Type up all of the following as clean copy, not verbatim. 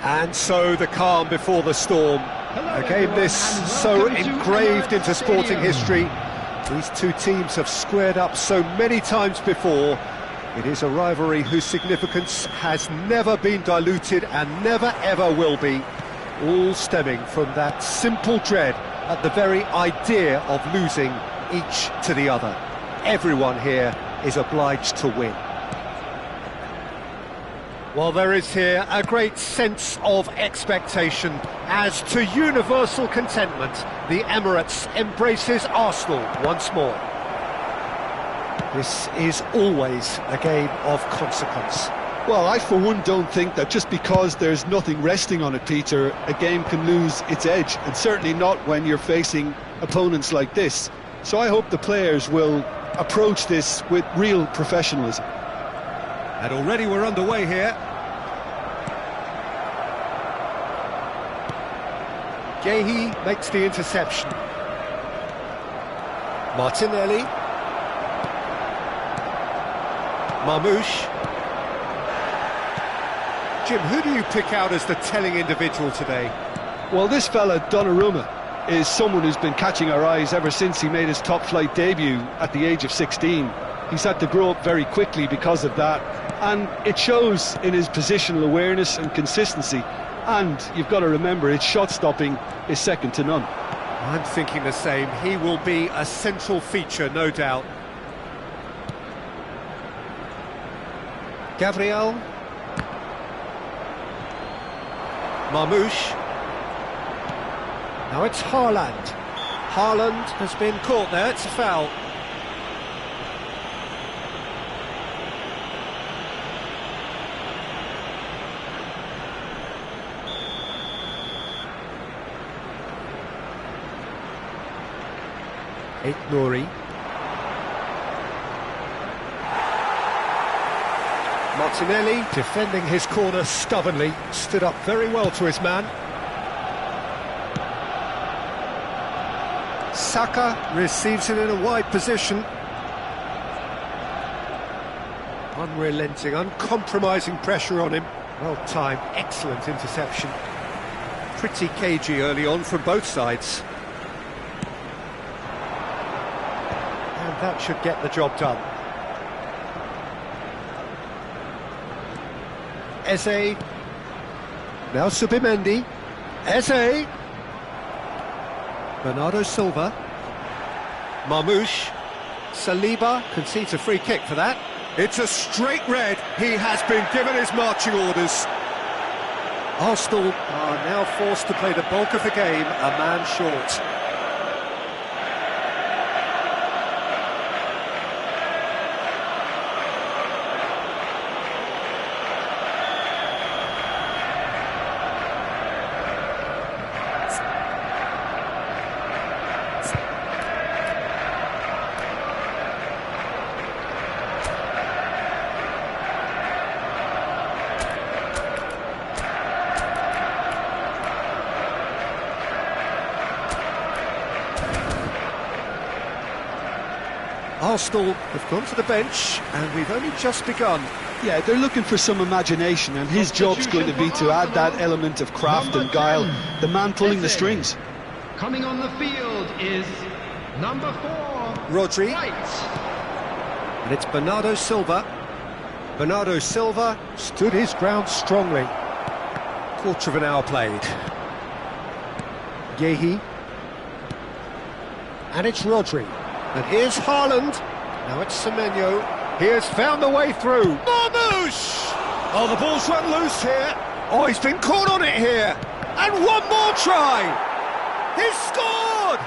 And so the calm before the storm. A game this so engraved into sporting history. These two teams have squared up so many times before. It is a rivalry whose significance has never been diluted and never ever will be. All stemming from that simple dread at the very idea of losing each to the other. Everyone here is obliged to win. Well, there is here a great sense of expectation as to universal contentment. The Emirates embraces Arsenal once more. This is always a game of consequence. Well, I for one don't think that just because there's nothing resting on it, Peter, a game can lose its edge, and certainly not when you're facing opponents like this. So I hope the players will approach this with real professionalism. And already we're underway here. Gehi makes the interception. Martinelli. Marmouche. Jim, who do you pick out as the telling individual today? Well, this fella, Donnarumma, is someone who's been catching our eyes ever since he made his top-flight debut at the age of 16. He's had to grow up very quickly because of that, and it shows in his positional awareness and consistency. And you've got to remember, his shot-stopping is second to none. I'm thinking the same. He will be a central feature, no doubt. Gabriel. Marmouche. Now it's Haaland. Haaland has been caught there, it's a foul. Nouri. Martinelli defending his corner stubbornly, stood up very well to his man. Saka receives it in a wide position. Unrelenting, uncompromising pressure on him. Well timed, excellent interception. Pretty cagey early on from both sides. And that should get the job done. Eze. Now Subimendi. Eze. Bernardo Silva. Marmouche. Saliba concedes a free kick for that. It's a straight red. He has been given his marching orders. Arsenal are now forced to play the bulk of the game, a man short. Arsenal have gone to the bench, and we've only just begun. Yeah, they're looking for some imagination, and his job's going to be to add that element of craft and guile, the man pulling the strings. Coming on the field is number 4, Rodri. White. And it's Bernardo Silva. Bernardo Silva stood his ground strongly. Quarter of an hour played. Yehi. And it's Rodri. And here's Haaland. Now it's Semenyo. He has found the way through. Marmoush! Oh, the ball's run loose here. Oh, he's been caught on it here. And one more try. He's scored!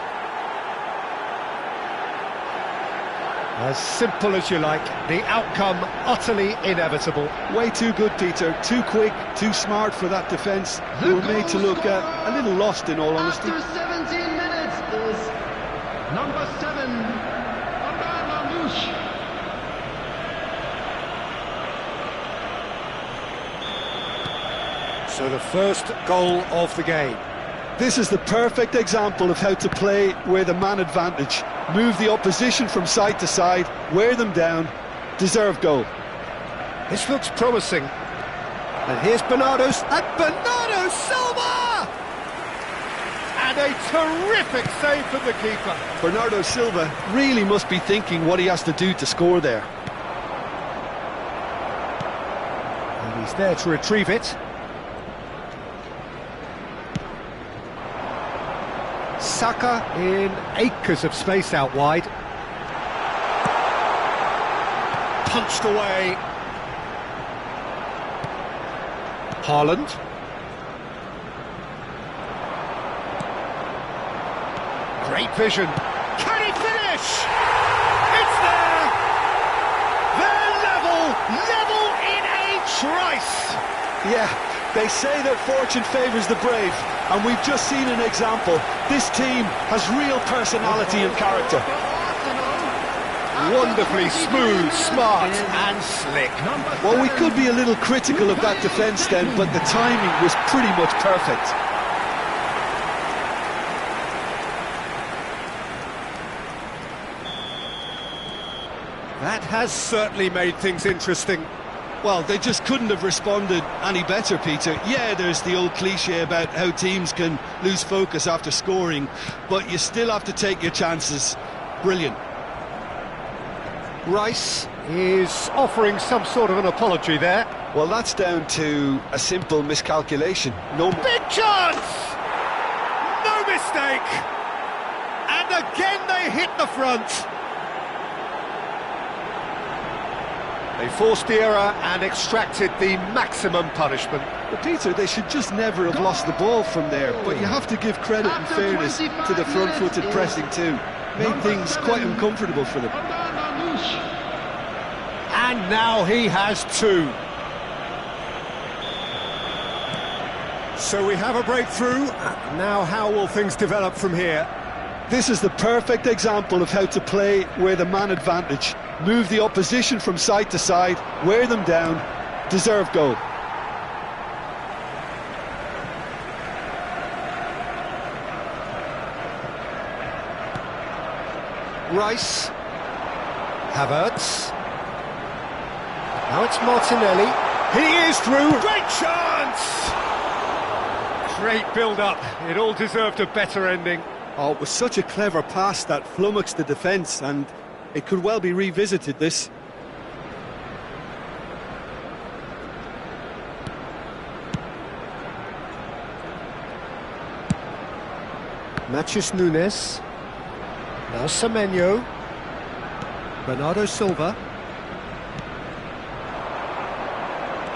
As simple as you like, the outcome utterly inevitable. Way too good, Peter. Too quick, too smart for that defence. They were made to look a little lost, in all honesty. After 17 minutes is number 7, Marmoush. So the first goal of the game. This is the perfect example of how to play with a man advantage. Move the opposition from side to side, wear them down, deserve goal. This looks promising. And here's Bernardo Silva! And a terrific save from the keeper. Bernardo Silva really must be thinking what he has to do to score there. And he's there to retrieve it. Saka in acres of space out wide. Punched away. Haaland. Great vision. Can he finish? It's there! They're level in a trice! Yeah, they say that fortune favours the brave, and we've just seen an example. This team has real personality and character. Wonderfully smooth, smart and slick. Well, we could be a little critical of that defence then, but the timing was pretty much perfect. That has certainly made things interesting. Well, they just couldn't have responded any better, Peter. Yeah, there's the old cliche about how teams can lose focus after scoring, but you still have to take your chances. Brilliant. Rice is offering some sort of an apology there. Well, that's down to a simple miscalculation. No big chance! No mistake! And again they hit the front. They forced the error and extracted the maximum punishment. But Peter, they should just never have lost the ball from there. But you have to give credit and fairness to the front-footed pressing too. Made things quite uncomfortable for them. And now he has 2. So we have a breakthrough. Now how will things develop from here? This is the perfect example of how to play with a man advantage. Move the opposition from side to side, wear them down, deserve goal. Rice. Havertz. Now it's Martinelli. He is through. Great chance! Great build-up. It all deserved a better ending. Oh, it was such a clever pass that flummoxed the defence, and it could well be revisited, this. Matheus Nunes. Now Semenyo. Bernardo Silva.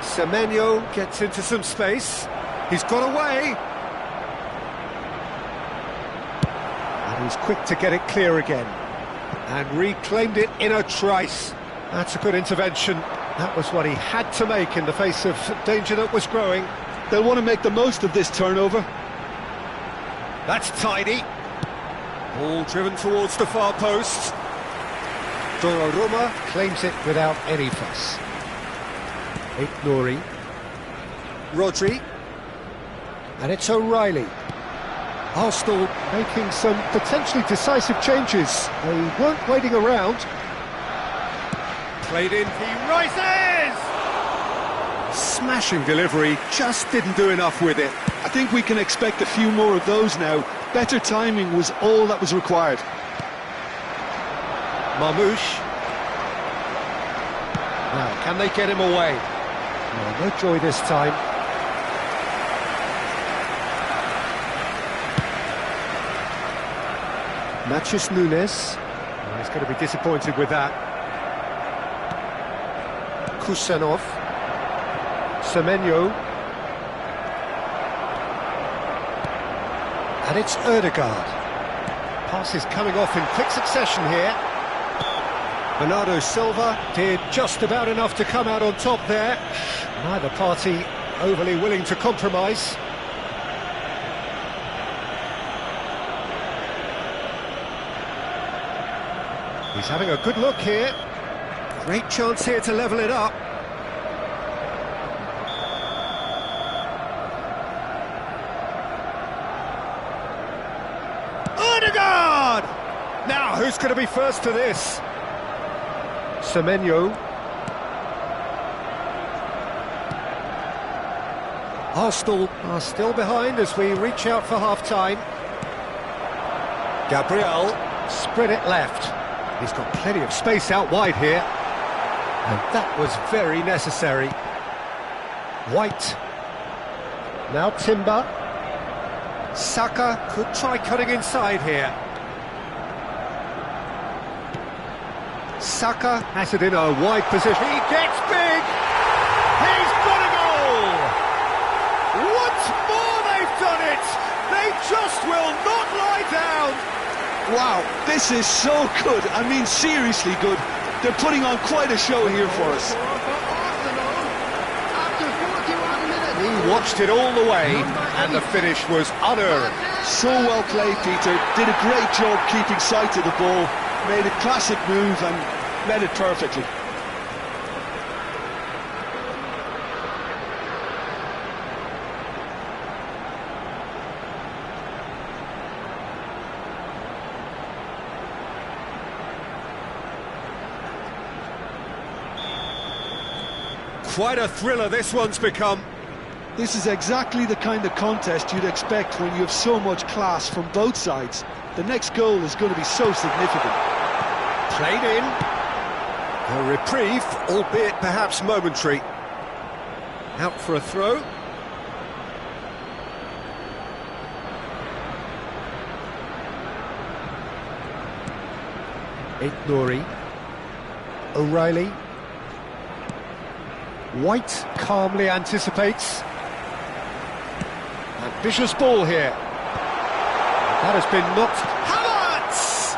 Semenyo gets into some space. He's got away. And he's quick to get it clear again. And reclaimed it in a trice. That's a good intervention. That was what he had to make in the face of danger that was growing. They'll want to make the most of this turnover. That's tidy. Ball driven towards the far post. Donnarumma claims it without any fuss. Ignori. Rodri. And it's O'Reilly. Arsenal making some potentially decisive changes. They weren't waiting around. Played in, he rises! Smashing delivery, just didn't do enough with it. I think we can expect a few more of those now. Better timing was all that was required. Marmouche. Now, can they get him away? No joy this time. Matches Nunes. Oh, he's going to be disappointed with that. Kusanov. Semenyo. And it's Ødegaard. Passes coming off in quick succession here. Bernardo Silva did just about enough to come out on top there. Neither party overly willing to compromise. He's having a good look here. Great chance here to level it up. Ødegaard! Now, who's going to be first to this? Semenyo. Arsenal are still behind as we reach out for half-time. Gabriel spread it left. He's got plenty of space out wide here. And that was very necessary. White. Now Timber. Saka could try cutting inside here. Saka has it in a wide position. He gets big! He's got a goal! Once more they've done it! They just will not lie down! Wow, this is so good. I mean, seriously good. They're putting on quite a show here for us. He watched it all the way, and the finish was unearned. So well played, Peter. Did a great job keeping sight of the ball. Made a classic move and met it perfectly. Quite a thriller this one's become. This is exactly the kind of contest you'd expect when you have so much class from both sides. The next goal is going to be so significant. Played in. A reprieve, albeit perhaps momentary. Out for a throw. Nuri. O'Reilly. White calmly anticipates. Ambitious ball here. That has been knocked. Havertz!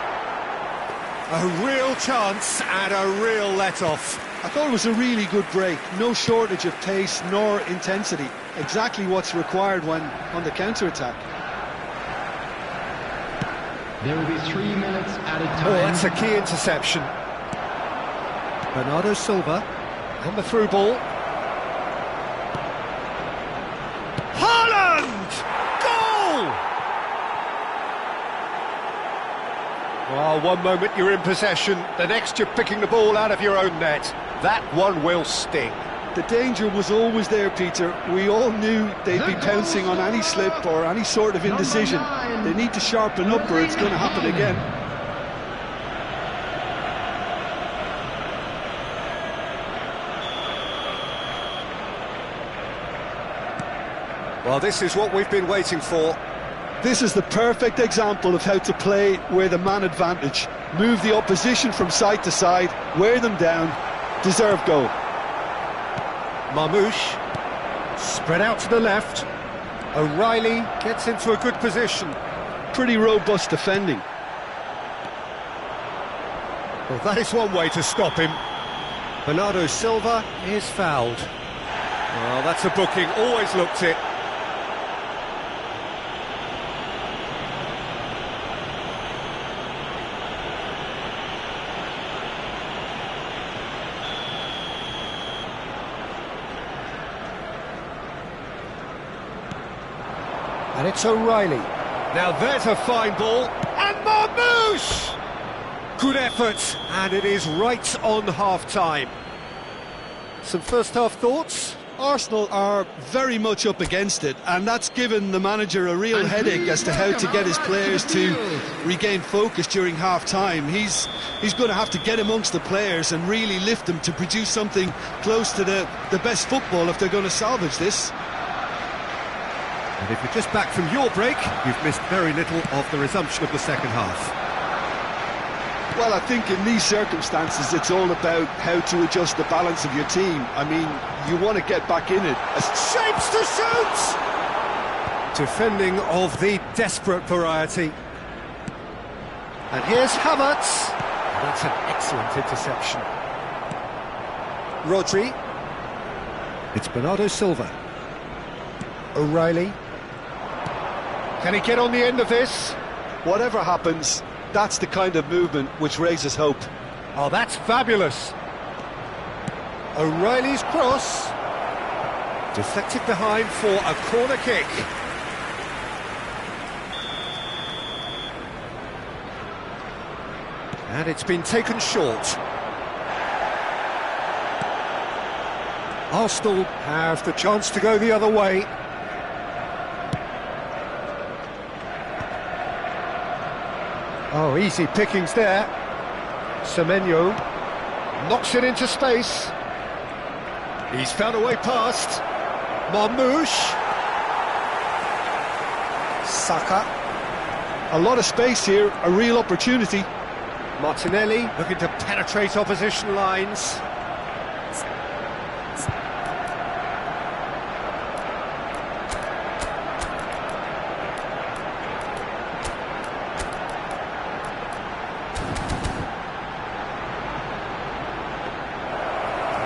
A real chance and a real let-off. I thought it was a really good break. No shortage of pace nor intensity. Exactly what's required when on the counter-attack. There will be 3 minutes added time. Oh, that's a key interception. Bernardo Silva. And the through ball. Haaland! Goal! Well, one moment you're in possession, the next you're picking the ball out of your own net. That one will sting. The danger was always there, Peter. We all knew they'd be pouncing on any slip or any sort of indecision. They need to sharpen up or it's going to happen again. Well, this is what we've been waiting for. This is the perfect example of how to play with a man advantage. Move the opposition from side to side, wear them down, deserve goal. Marmouche, spread out to the left. O'Reilly gets into a good position. Pretty robust defending. Well, that is one way to stop him. Bernardo Silva is fouled. Well, that's a booking, always looked it. And it's O'Reilly. Now there's a fine ball. And Marmouche! Good effort, and it is right on half-time. Some first-half thoughts? Arsenal are very much up against it, and that's given the manager a real headache as to how to get his players to regain focus during half-time. He's going to have to get amongst the players and really lift them to produce something close to the best football if they're going to salvage this. And if you're just back from your break, you've missed very little of the resumption of the second half. Well, I think in these circumstances, it's all about how to adjust the balance of your team. I mean, you want to get back in it. Shapes to shoot! Defending of the desperate variety. And here's Havertz. That's an excellent interception. Rodri. It's Bernardo Silva. O'Reilly. Can he get on the end of this? Whatever happens, that's the kind of movement which raises hope. Oh, that's fabulous. O'Reilly's cross. Deflected behind for a corner kick. And it's been taken short. Arsenal have the chance to go the other way. Oh, easy pickings there. Semenyo knocks it into space. He's found a way past. Marmouche. Saka. A lot of space here, a real opportunity. Martinelli looking to penetrate opposition lines.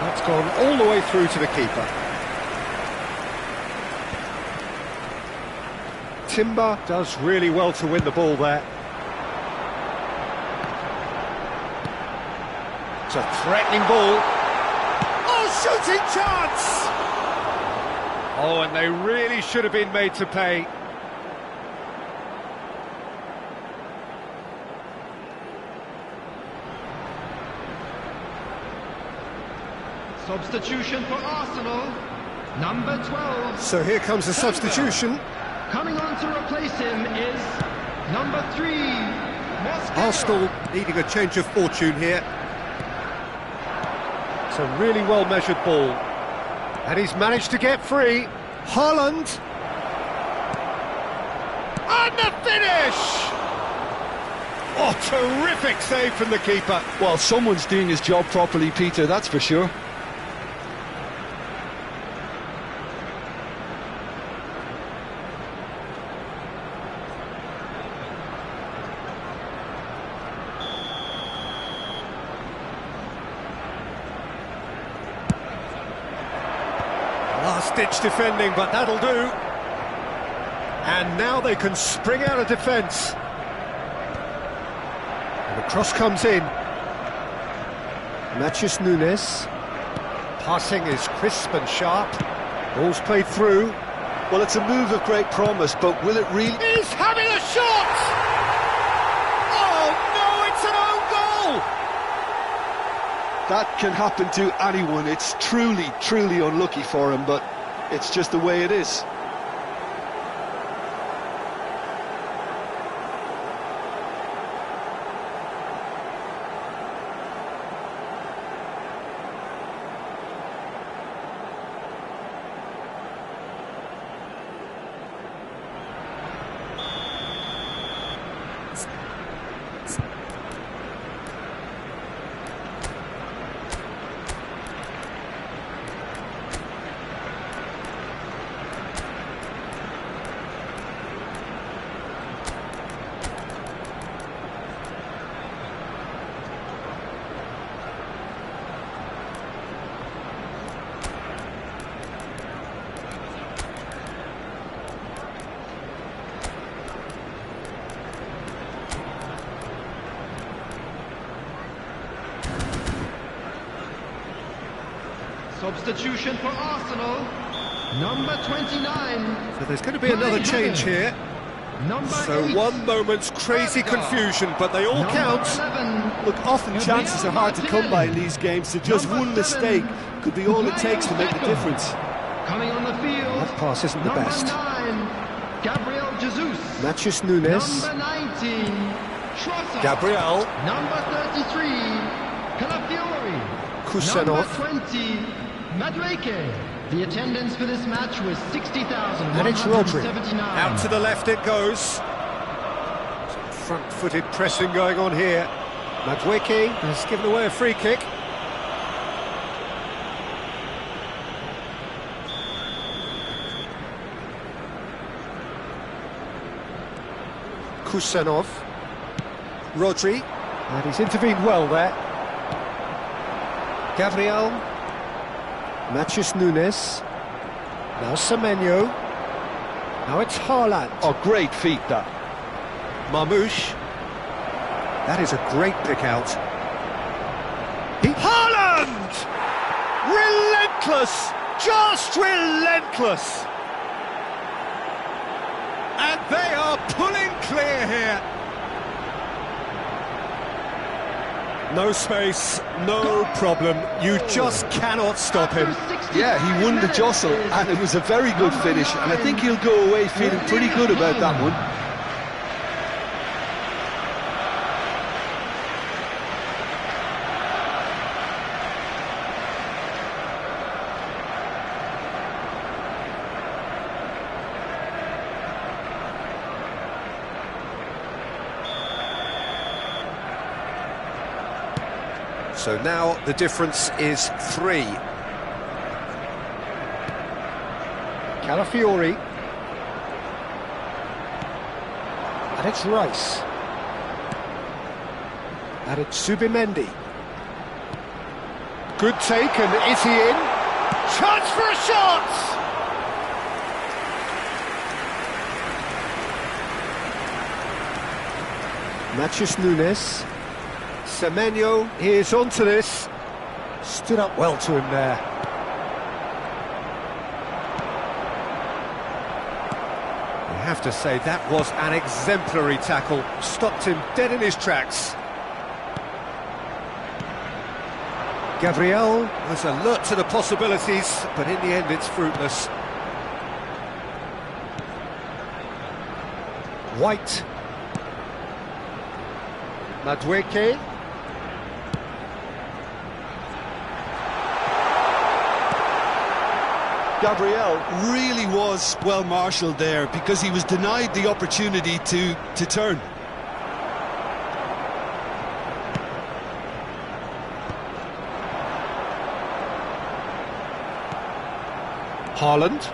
That's gone all the way through to the keeper. Timber does really well to win the ball there. It's a threatening ball. Oh, shooting chance! Oh, and they really should have been made to pay. Substitution for Arsenal, number 12. So here comes the substitution. Coming on to replace him is number 3, Mosquera. Arsenal needing a change of fortune here. It's a really well-measured ball. And he's managed to get free. Haaland. And the finish! Oh, terrific save from the keeper. Well, someone's doing his job properly, Peter, that's for sure. Last-ditch defending, but that'll do. And now they can spring out of defence. And the cross comes in. Matheus Nunes. Passing is crisp and sharp. Ball's played through. Well, it's a move of great promise, but will it really... He's having a shot! Oh, no, it's an own goal! That can happen to anyone. It's truly, truly unlucky for him, but it's just the way it is. Substitution for Arsenal, number 29. So there's going to be another change here. So 8, one moment's crazy confusion, but they all count. 11, Look, often chances are hard to come by in these games, so just one mistake could be all it takes to make the difference. Coming on the field. That pass isn't the best. Number 9, Gabriel Jesus. Matthews Nunes. Number 19, Trossard. Gabriel. Number 33, Calafiori. Kusanov. Number 20, Madueke. The attendance for this match was 60,179. And it's Rodri. Out to the left it goes. Some front-footed pressing going on here. Madueke has given away a free kick. Kusanov. Rodri. And he's intervened well there. Gabriel. Matthews Nunes. Now Semenyo. Now it's Haaland. Oh, great feat, that. Marmoush. That is a great pick out. Haaland! Relentless! Just relentless! And they are pulling clear here. No space, no problem. You just cannot stop him. Yeah, he won the jostle, and it was a very good finish, and I think he'll go away feeling pretty good about that one. So now the difference is 3. Calafiori. And it's Rice. And it's Subimendi. Good take, and is he in? Chance for a shot! Matthews Nunes. Semenyo is onto this. Stood up well to him there. You have to say that was an exemplary tackle. Stopped him dead in his tracks. Gabriel was alert to the possibilities, but in the end it's fruitless. White. Madueke. Gabriel really was well marshalled there because he was denied the opportunity to turn. Haaland.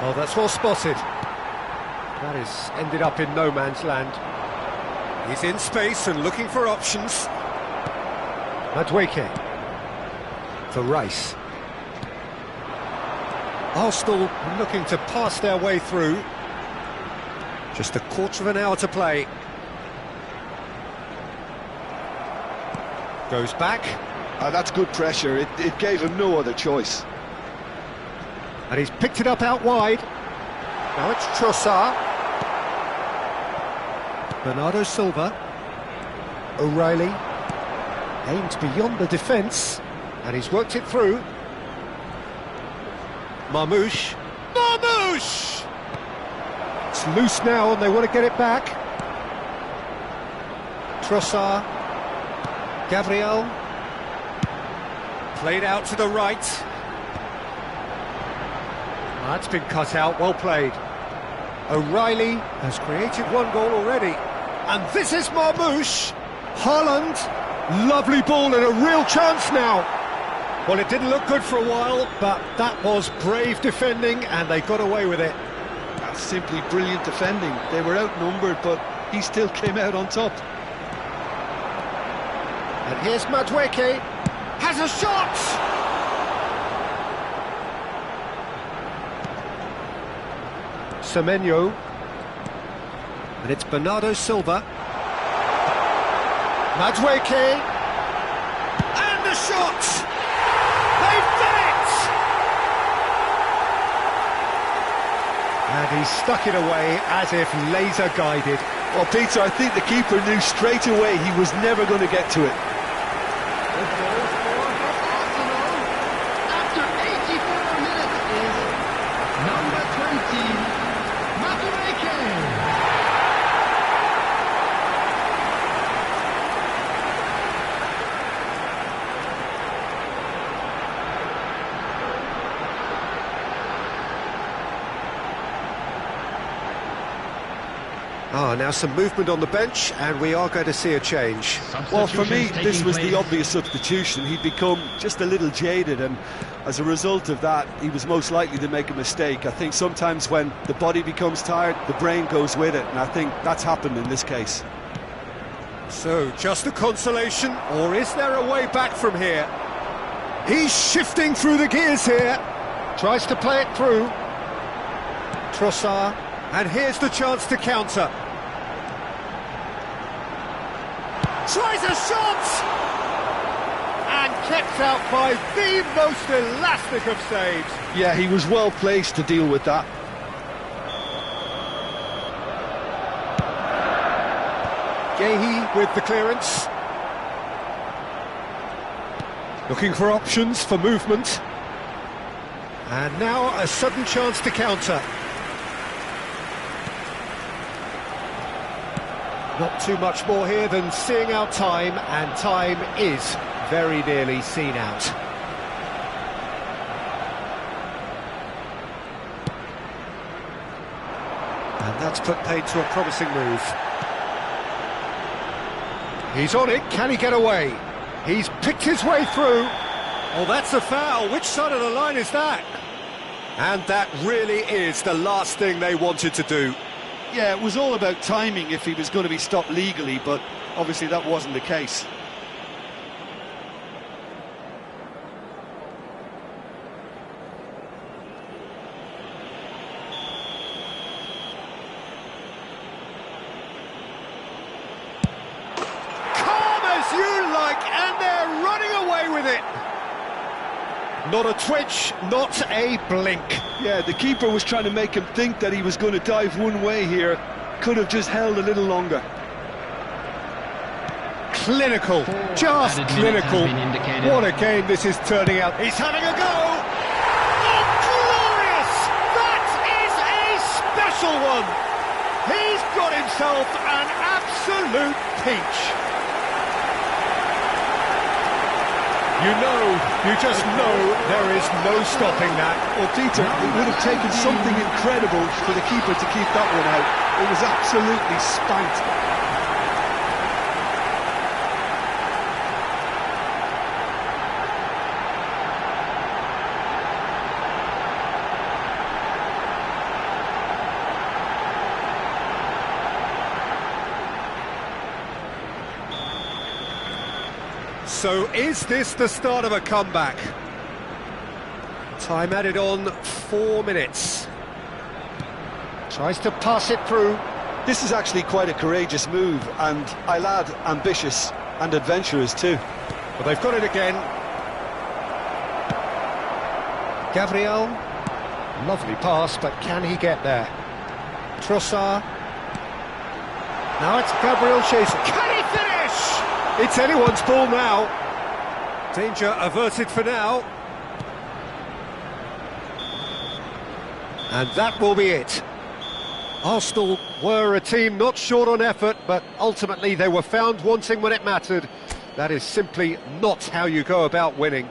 Oh, that's well spotted. That has ended up in no man's land. He's in space and looking for options. Madueke. For Rice. Arsenal looking to pass their way through. Just a quarter of an hour to play. Goes back. That's good pressure. It gave him no other choice. And he's picked it up out wide. Now it's Trossard. Bernardo Silva. O'Reilly. Aimed beyond the defence. And he's worked it through. Marmoush. Marmoush! It's loose now and they want to get it back. Trossard. Gabriel. Played out to the right. That's been cut out, well played. O'Reilly has created one goal already. And this is Marmoush. Haaland. Lovely ball and a real chance now. Well, it didn't look good for a while, but that was brave defending and they got away with it. That's simply brilliant defending. They were outnumbered, but he still came out on top. And here's Madueke. Has a shot! Semenyo. And it's Bernardo Silva. Madueke. And the shot! They've done it! And he stuck it away as if laser guided. Well, Peter, I think the keeper knew straight away he was never going to get to it. After 84 Now some movement on the bench, and we are going to see a change. Well, for me, this was the obvious substitution. He'd become just a little jaded, and as a result of that, he was most likely to make a mistake. I think sometimes when the body becomes tired, the brain goes with it, and I think that's happened in this case. So, just a consolation, or is there a way back from here? He's shifting through the gears here. Tries to play it through. Trossard, and here's the chance to counter. Tries a shot! And kept out by the most elastic of saves. Yeah, he was well placed to deal with that. Gehi with the clearance. Looking for options for movement. And now a sudden chance to counter. Not too much more here than seeing out time, and time is very nearly seen out. And that's put paid to a promising move. He's on it, can he get away? He's picked his way through. Oh, that's a foul. Which side of the line is that? And that really is the last thing they wanted to do. Yeah, it was all about timing if he was going to be stopped legally, but obviously that wasn't the case. Calm as you like, and they're running away with it. Not a twitch, not a blink. Yeah, the keeper was trying to make him think that he was going to dive one way here. Could have just held a little longer. Clinical, just clinical. What a game this is turning out. He's having a go. Oh, glorious! That is a special one. He's got himself an absolute peach. You just know there is no stopping that. Well, Peter, it would have taken something incredible for the keeper to keep that one out. It was absolutely spanked. So is this the start of a comeback? Time added on 4 minutes. Tries to pass it through. This is actually quite a courageous move, and I'll add ambitious and adventurous too. But they've got it again. Gabriel. Lovely pass, but can he get there? Trossard. Now it's Gabriel chasing. Can he finish? It's anyone's ball now. Danger averted for now. And that will be it. Arsenal were a team not short on effort, but ultimately they were found wanting when it mattered. That is simply not how you go about winning.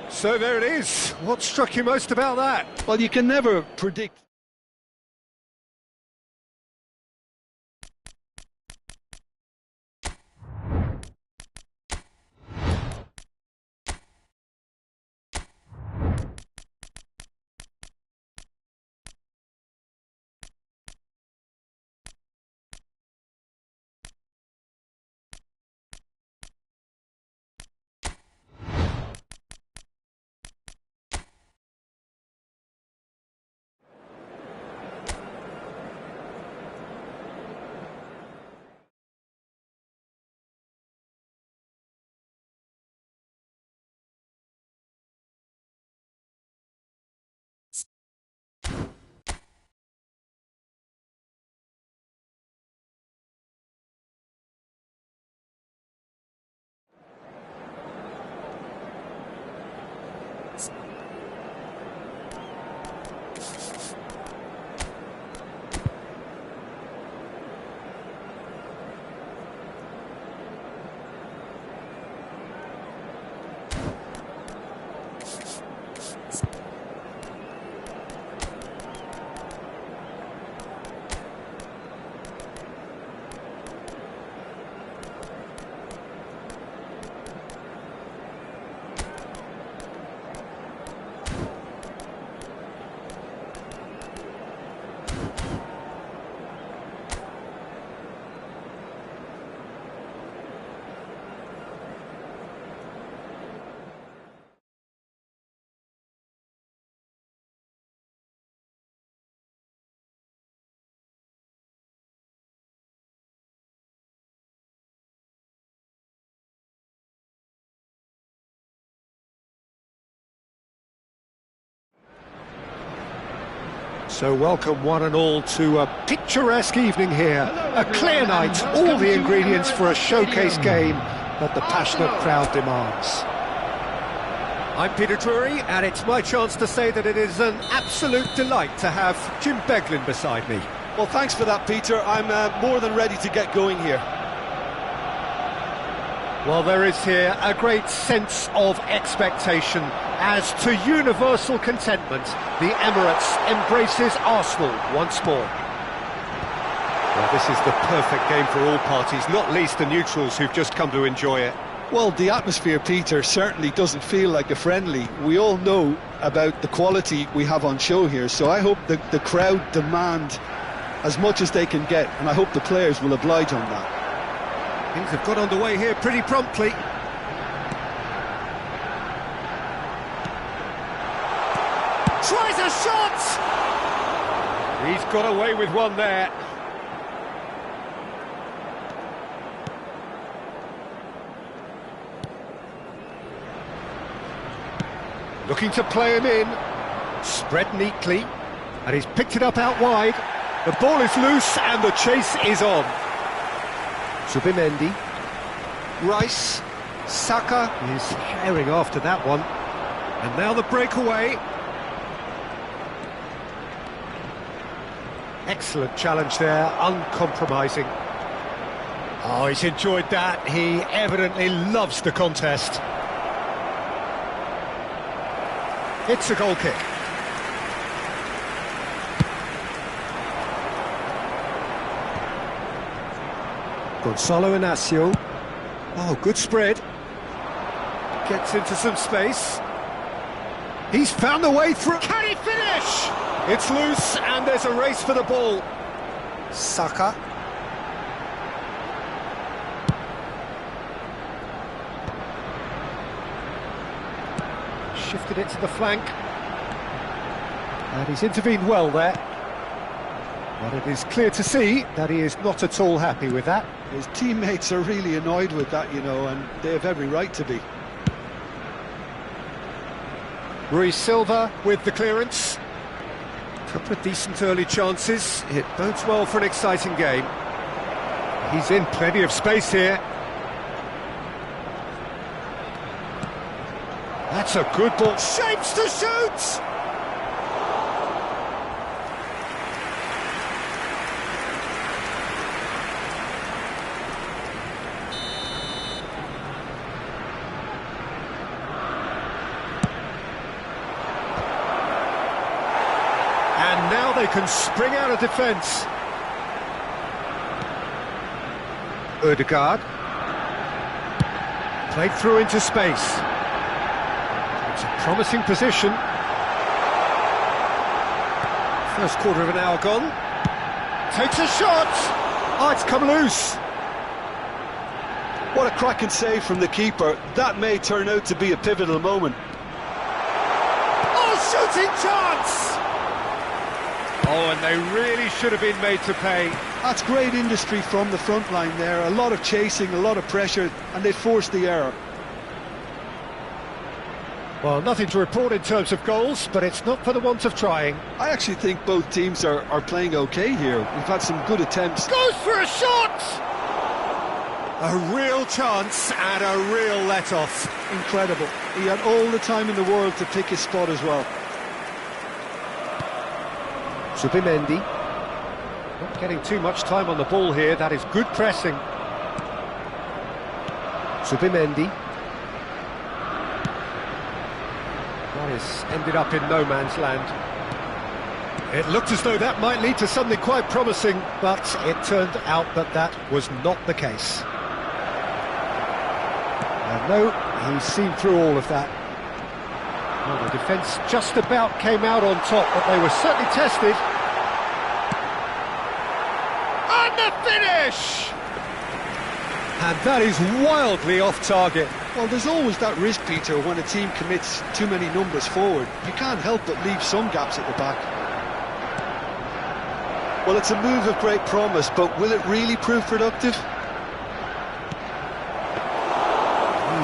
So there it is. What struck you most about that? Well, you can never predict. So welcome one and all to a picturesque evening here. A clear night, all the ingredients for a showcase game that the passionate crowd demands. I'm Peter Drury, and it's my chance to say that it is an absolute delight to have Jim Beglin beside me. Well, thanks for that, Peter. I'm more than ready to get going here. Well, there is here a great sense of expectation as to universal contentment. The Emirates embraces Arsenal once more. Well, this is the perfect game for all parties, not least the neutrals who've just come to enjoy it. Well, the atmosphere, Peter, certainly doesn't feel like a friendly. We all know about the quality we have on show here, so I hope the crowd demand as much as they can get, and I hope the players will oblige on that. Things have got underway here pretty promptly. Tries a shot! He's got away with one there. Looking to play him in. Spread neatly. And he's picked it up out wide. The ball is loose and the chase is on. Subimendi. Rice. Saka is herring after that one. And now the breakaway. Excellent challenge there, uncompromising. Oh, he's enjoyed that. He evidently loves the contest. It's a goal kick. Gonzalo Inacio. Oh, good spread. Gets into some space. He's found the way through. Can he finish? It's loose and there's a race for the ball. Saka. Shifted it to the flank. And he's intervened well there. But it is clear to see that he is not at all happy with that. His teammates are really annoyed with that, you know, and they have every right to be. Rui Silva with the clearance. Couple of decent early chances. It bodes well for an exciting game. He's in plenty of space here. That's a good ball. Shapes to shoot! And now they can spring out of defence. Ødegaard. Played through into space. It's a promising position. First quarter of an hour gone. Takes a shot! Oh, it's come loose. What a cracking save from the keeper. That may turn out to be a pivotal moment. Oh, shooting chance! Oh, and they really should have been made to pay. That's great industry from the front line there. A lot of chasing, a lot of pressure, and they forced the error. Well, nothing to report in terms of goals, but it's not for the want of trying. I actually think both teams are playing okay here. We've had some good attempts. Goes for a shot! A real chance and a real let-off. Incredible. He had all the time in the world to pick his spot as well. Subimendi. Not getting too much time on the ball here. That is good pressing. Subimendi. That has ended up in no man's land. It looked as though that might lead to something quite promising, but it turned out that that was not the case. And no, he's seen through all of that. Well, the defence just about came out on top, but they were certainly tested. And the finish! And that is wildly off target. Well, there's always that risk, Peter, when a team commits too many numbers forward. You can't help but leave some gaps at the back. Well, it's a move of great promise, but will it really prove productive?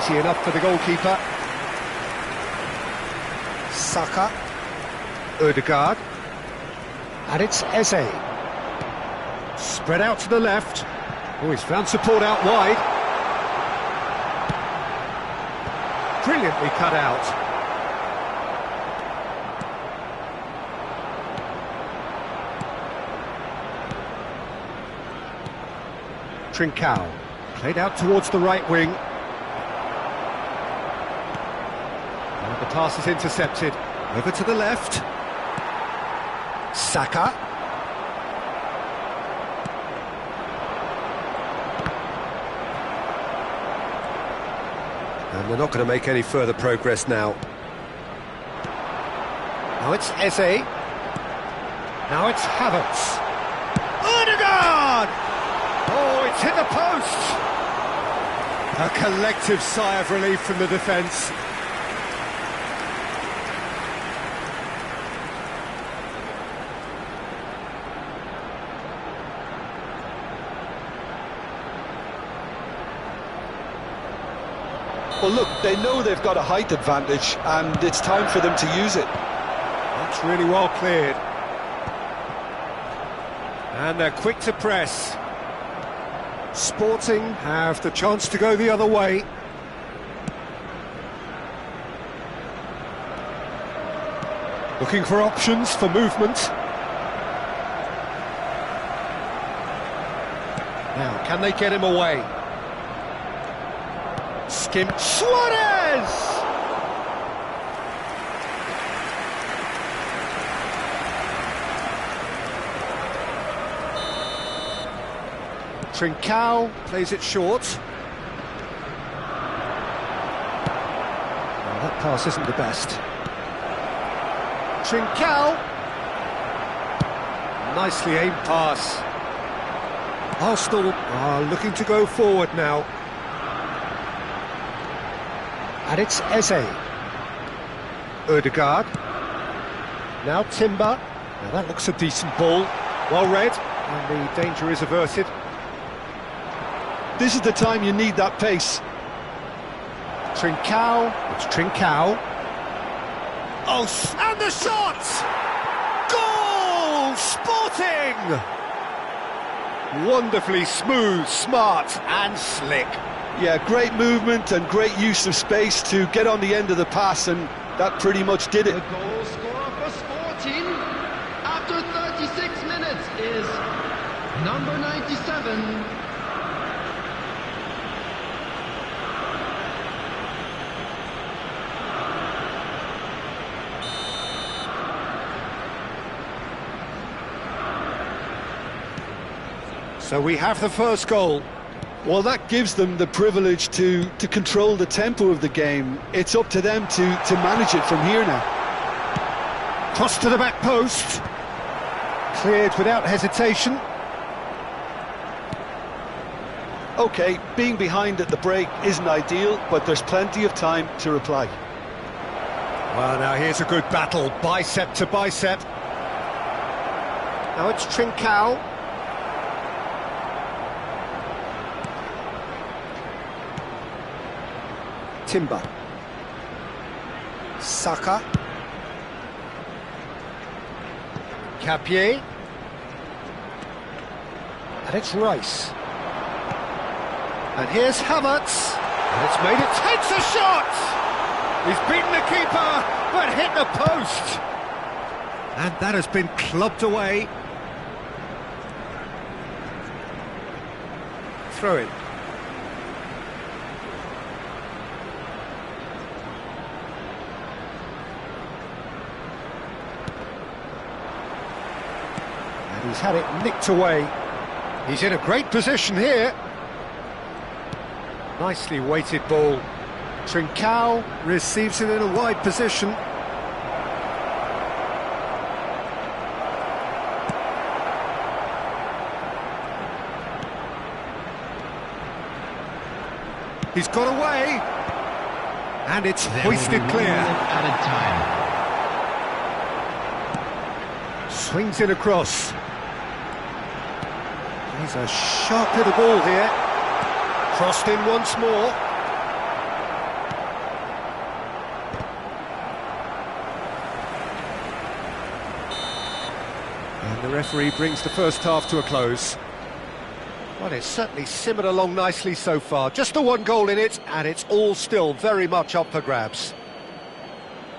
Easy enough for the goalkeeper. Saka. Ødegaard. And it's Eze. Spread out to the left. Oh, he's found support out wide. Brilliantly cut out. Trincao. Played out towards the right wing. And the pass is intercepted. Over to the left. Saka. And they're not going to make any further progress now. Now it's Eze. Now it's Havertz. Odegaard! Oh, it's hit the post! A collective sigh of relief from the defence. Well, look, they know they've got a height advantage, and it's time for them to use it. That's really well cleared. And they're quick to press. Sporting have the chance to go the other way. Looking for options for movement. Now, can they get him away? Skim Suarez! Trincao plays it short. Well, that pass isn't the best. Trincao! Nicely aimed pass. Arsenal are looking to go forward now. And it's Eze. Odegaard. Now Timber. Now that looks a decent ball. Well read, and the danger is averted. This is the time you need that pace. Trincao. It's Trincao. Oh, and the shot! Goal! Sporting! Wonderfully smooth, smart and slick. Yeah, great movement and great use of space to get on the end of the pass, and that pretty much did it. The goal scorer for Sporting after 36 minutes is number 97. So we have the first goal. Well, that gives them the privilege to control the tempo of the game. It's up to them to manage it from here now. Cross to the back post. Cleared without hesitation. OK, being behind at the break isn't ideal, but there's plenty of time to reply. Well, now here's a good battle, bicep to bicep. Now it's Trincao. Timber. Saka. Capier. And it's Rice. And here's Havertz. And it's made it. Takes a shot! He's beaten the keeper, but hit the post. And that has been clubbed away. Throw in. He's had it nicked away. He's in a great position here. Nicely weighted ball. Trincao receives it in a wide position. He's got away. And it's hoisted clear. Added time. Swings it across. He's a sharp little ball here. Crossed in once more. And the referee brings the first half to a close. Well, it's certainly simmered along nicely so far. Just the one goal in it, and it's all still very much up for grabs.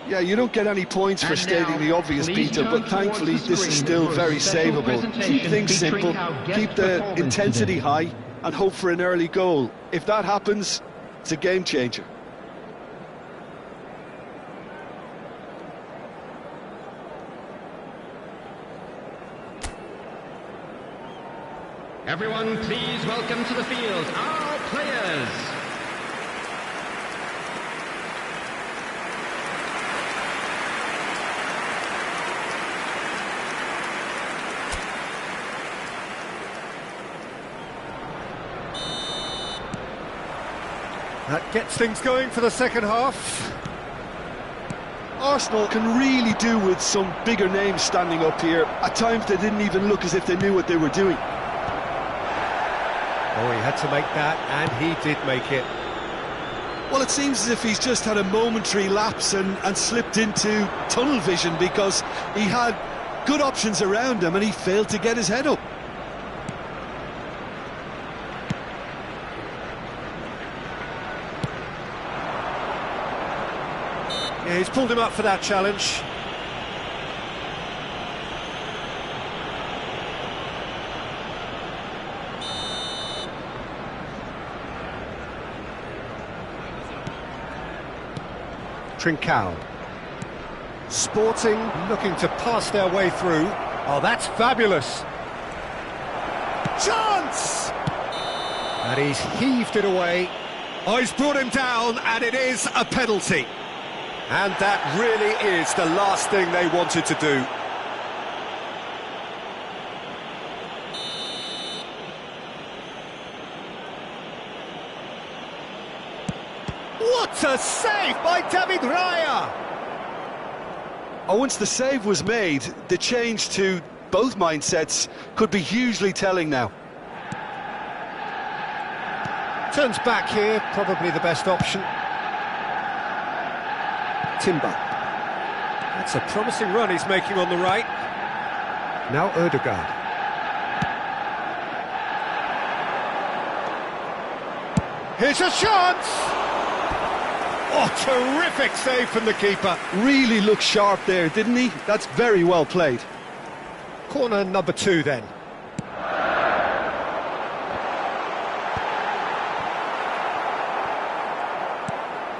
Yeah, you don't get any points for stating the obvious, Peter, but thankfully this is still very savable. Keep things simple, keep the intensity high, and hope for an early goal. If that happens, it's a game changer. Everyone, please welcome to the field our players. That gets things going for the second half. Arsenal can really do with some bigger names standing up here. At times they didn't even look as if they knew what they were doing. Oh, he had to make that, and he did make it. Well, it seems as if he's just had a momentary lapse and slipped into tunnel vision, because he had good options around him and he failed to get his head up. Yeah, he's pulled him up for that challenge. Trincao. Sporting looking to pass their way through. Oh, that's fabulous. Chance! And he's heaved it away. Oh, he's brought him down, and it is a penalty. And that really is the last thing they wanted to do. What a save by David Raya! Oh, once the save was made, the change to both mindsets could be hugely telling now. Turns back here, probably the best option. Timber. That's a promising run he's making on the right. Now Ødegaard. Here's a chance! Oh, terrific save from the keeper. Really looked sharp there, didn't he? That's very well played. Corner number 2 then.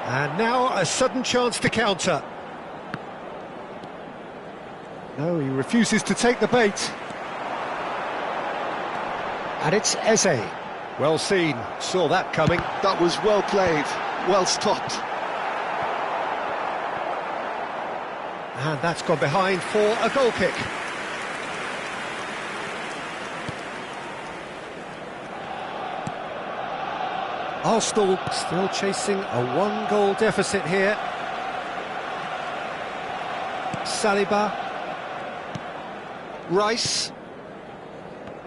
And now a sudden chance to counter. No, he refuses to take the bait. And it's Eze. Well seen, saw that coming. That was well played, well stopped. And that's gone behind for a goal kick. Arsenal still chasing a 1-goal deficit here. Saliba. Rice.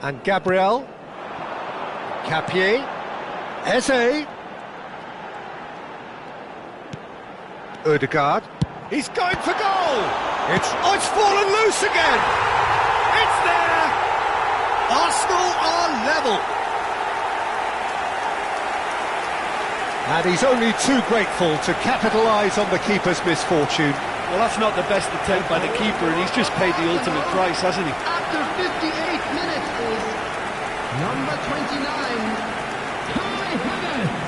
And Gabriel. Capier. Eze. Ødegaard. He's going for goal! It's fallen loose again! It's there! Arsenal are level! And he's only too grateful to capitalise on the keeper's misfortune. Well, that's not the best attempt by the keeper, and he's just paid the ultimate price, hasn't he? After 58 minutes is number 29, Kai Havertz.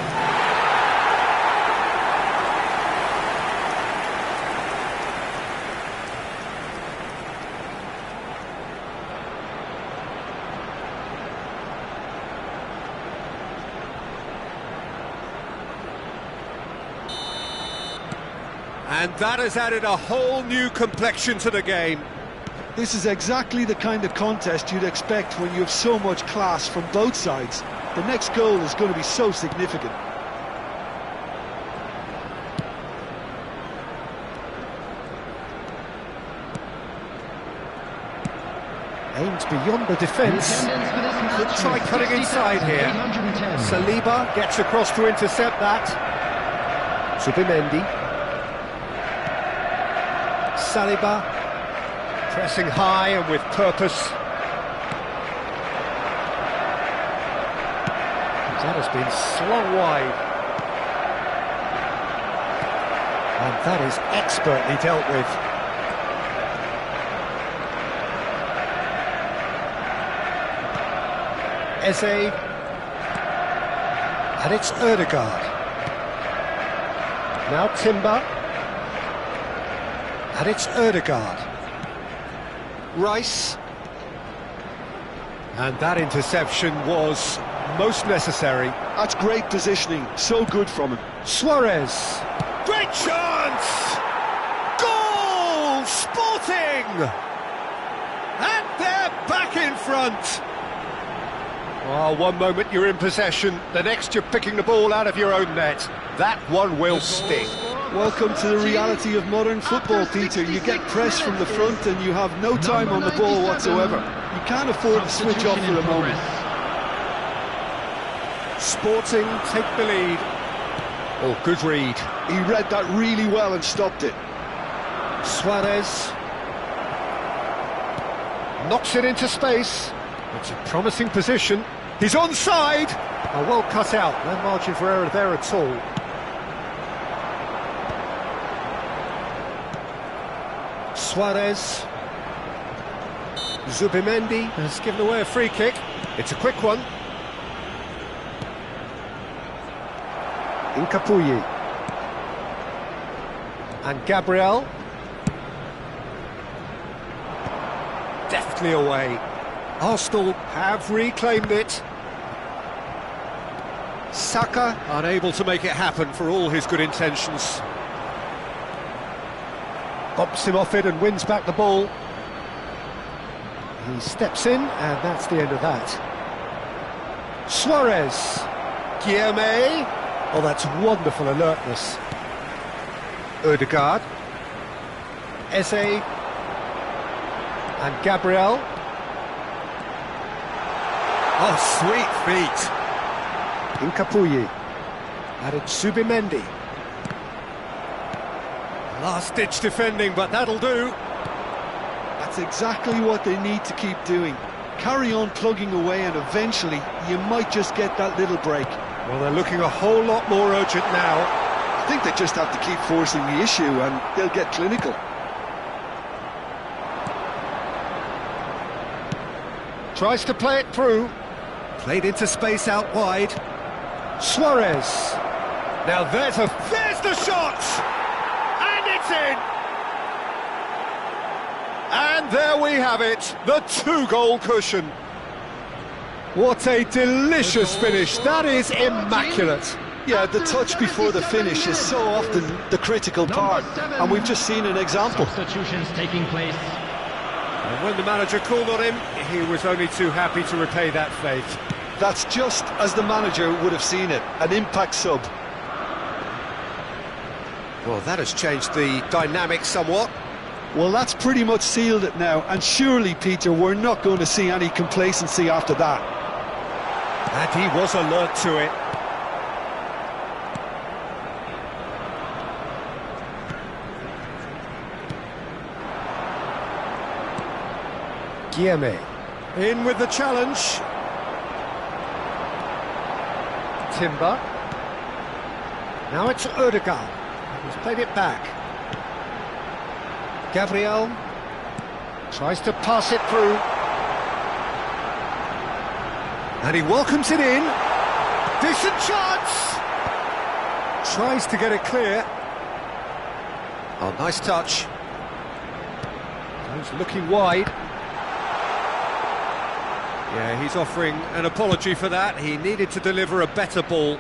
And that has added a whole new complexion to the game. This is exactly the kind of contest you'd expect when you have so much class from both sides. The next goal is going to be so significant. Aims beyond the defence. Could try cutting inside here. Saliba gets across to intercept that. Zubimendi. Saliba Pressing high and with purpose. That has been slung wide. And that is expertly dealt with. Eze. And it's Ødegaard. Now Timber. And it's Ødegaard. Rice. And that interception was most necessary. That's great positioning, so good from him. Suarez. Great chance! Goal! Sporting! And they're back in front. Oh, one moment you're in possession, the next you're picking the ball out of your own net. That one will sting. Welcome to the reality of modern football, Peter. You get pressed from the front and you have no time on the ball whatsoever. You can't afford to switch off for a moment. Sporting take the lead. Oh, good read. He read that really well and stopped it. Suarez knocks it into space. It's a promising position. He's onside. Oh, well cut out. No margin for error there at all. Suarez. Zubimendi has given away a free kick. It's a quick one. Incapuyi. And Gabriel. Deftly away. Arsenal have reclaimed it. Saka unable to make it happen for all his good intentions. Bumps him off it and wins back the ball. He steps in and that's the end of that. Suarez. Guilherme. Oh, that's wonderful alertness. Ødegaard. Eze. And Gabriel. Oh, sweet feet. Incapuyi. And it's Zubimendi. Last-ditch defending, but that'll do. That's exactly what they need to keep doing. Carry on plugging away and eventually you might just get that little break. Well, they're looking a whole lot more urgent now. I think they just have to keep forcing the issue and they'll get clinical. Tries to play it through. Played into space out wide. Suarez. Now there's the shot! And it's in! And there we have it, the 2-goal cushion. What a delicious finish, that is immaculate. Yeah, the touch before the finish is so often the critical part, and we've just seen an example. Substitutions taking place. And when the manager called on him, he was only too happy to repay that faith. That's just as the manager would have seen it, an impact sub. Well, that has changed the dynamic somewhat. Well, that's pretty much sealed it now, and surely, Peter, we're not going to see any complacency after that. And he was alert to it. Guilherme in with the challenge. Timber. Now it's Ødegaard. He's played it back. Gabriel tries to pass it through. And he welcomes it in. Decent chance! Tries to get it clear. Oh, nice touch. He's looking wide. Yeah, he's offering an apology for that. He needed to deliver a better ball.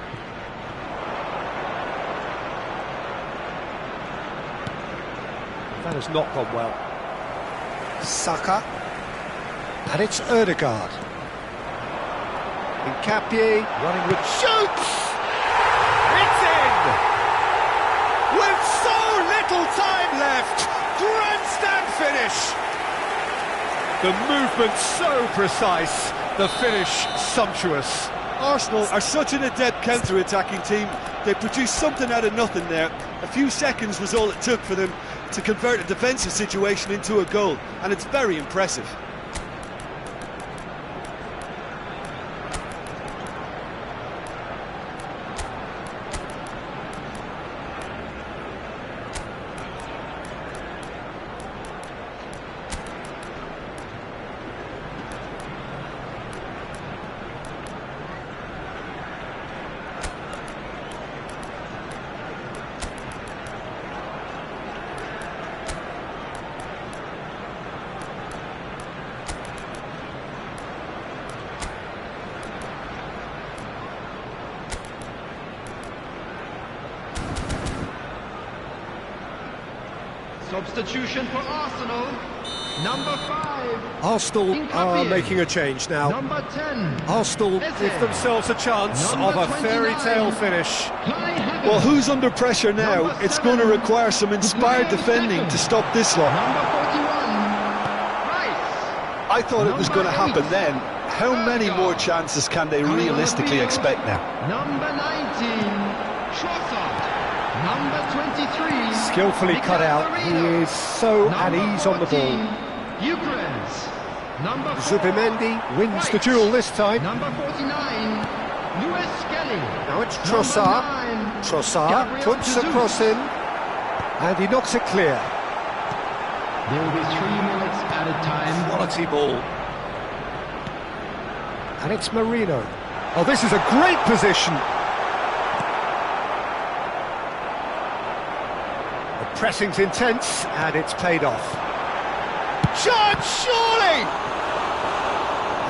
That has not gone well. Saka. And it's Ødegaard. Incapié running with shoots! It's in! With so little time left! Grandstand finish! The movement so precise, the finish sumptuous. Arsenal are such an adept counter-attacking team. They produced something out of nothing there. A few seconds was all it took for them to convert a defensive situation into a goal, and it's very impressive. Substitution for Arsenal, number 5. Arsenal are making a change now. Number 10. Arsenal give themselves a chance of a fairy tale finish. Well, who's under pressure now? It's going to require some inspired defending to stop this lot. Number 41. Rice. I thought it was going to happen then. How many more chances can they realistically expect now? Number 19. Trossard. Number 23. Skillfully cut out. He is so at ease on the ball. Ukraine's. Number 4. Zubimendi wins the duel this time. Number 49. Lewis Skelly. Now it's Trossard. Trossard puts a cross in, and he knocks it clear. There will be 3 minutes added time. Quality ball. And it's Marino. Oh, this is a great position. The pressing's intense, and it's paid off. Shot, surely!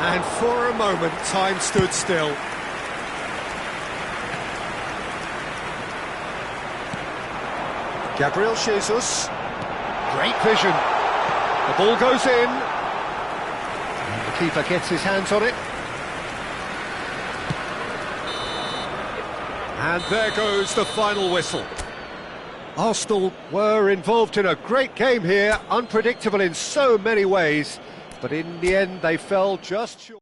And for a moment, time stood still. Gabriel Jesus. Great vision. The ball goes in. And the keeper gets his hands on it. And there goes the final whistle. Arsenal were involved in a great game here, unpredictable in so many ways, but in the end they fell just short.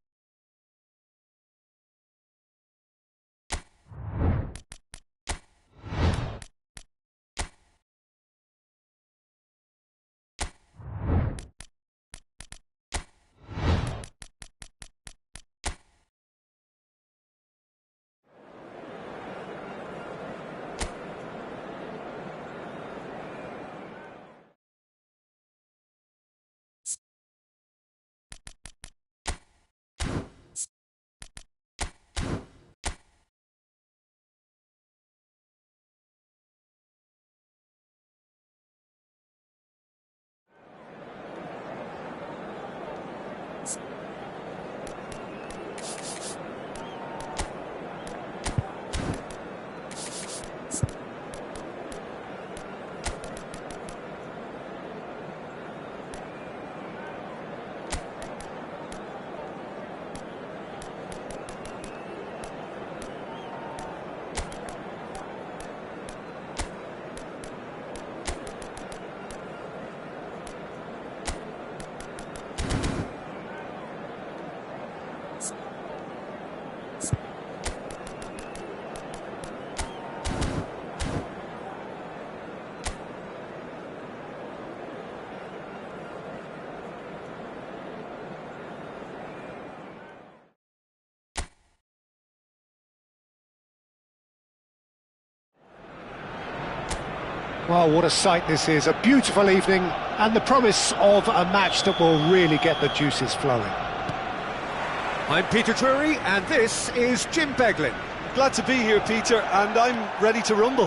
Well, what a sight this is, a beautiful evening and the promise of a match that will really get the juices flowing. I'm Peter Drury and this is Jim Beglin. Glad to be here, Peter, and I'm ready to rumble.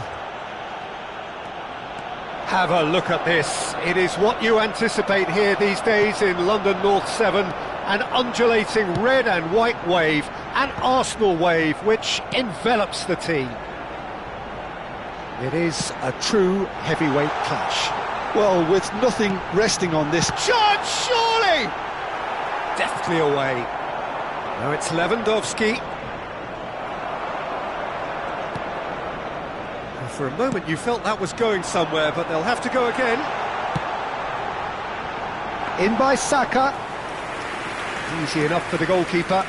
Have a look at this. It is what you anticipate here these days in London North 7, an undulating red and white wave, an Arsenal wave which envelops the team. It is a true heavyweight clash. Well, with nothing resting on this... Shot, surely! Deftly away. Now it's Lewandowski. And for a moment you felt that was going somewhere, but they'll have to go again. In by Saka. Easy enough for the goalkeeper.